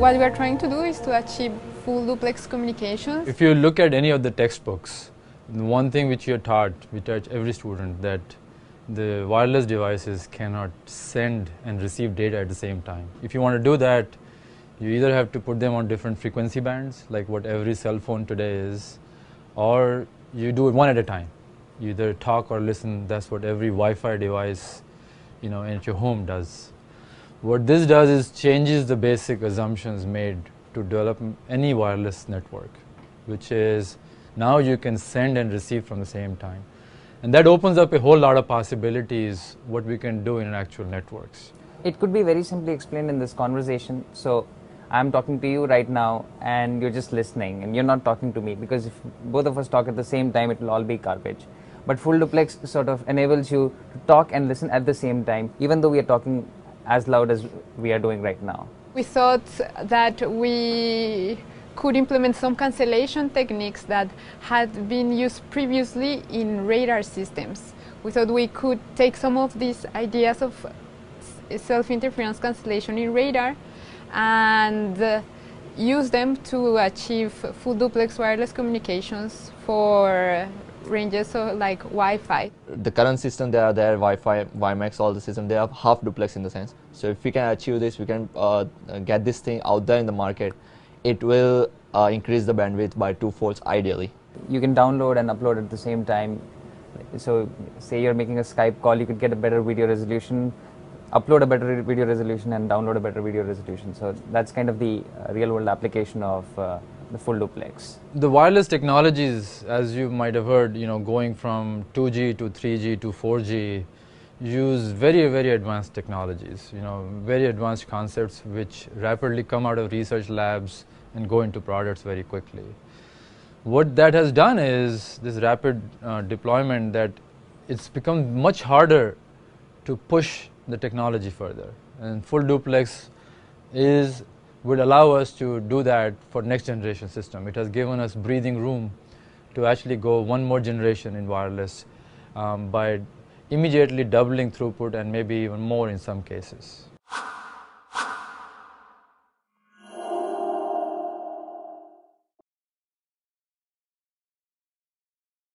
What we are trying to do is to achieve full duplex communications. If you look at any of the textbooks, the one thing which you're taught, we teach every student, that the wireless devices cannot send and receive data at the same time. If you want to do that, you either have to put them on different frequency bands, like what every cell phone today is, or you do it one at a time. You either talk or listen. That's what every Wi-Fi device, at your home does. What this does is changes the basic assumptions made to develop any wireless network, which is now you can send and receive from the same time. And that opens up a whole lot of possibilities what we can do in actual networks. It could be very simply explained in this conversation. So I'm talking to you right now and you're just listening and you're not talking to me, because if both of us talk at the same time, it will all be garbage. But full duplex sort of enables you to talk and listen at the same time, even though we are talking as loud as we are doing right now. We thought that we could implement some cancellation techniques that had been used previously in radar systems. We thought we could take some of these ideas of self-interference cancellation in radar and use them to achieve full duplex wireless communications for ranges like Wi-Fi. The current system, they are there, Wi-Fi, WiMAX, all the systems, they are half duplex in the sense. So if we can achieve this, we can get this thing out there in the market. It will increase the bandwidth by 2 folds ideally. You can download and upload at the same time. So say you're making a Skype call, you could get a better video resolution, upload a better video resolution and download a better video resolution. So that's kind of the real world application of the full duplex. The wireless technologies, as you might have heard, going from 2G to 3G to 4G, use very, very advanced technologies, very advanced concepts which rapidly come out of research labs and go into products very quickly. What that has done is this rapid deployment, that it's become much harder to push the technology further. And full duplex would allow us to do that for next generation system. It has given us breathing room to actually go one more generation in wireless by immediately doubling throughput and maybe even more in some cases.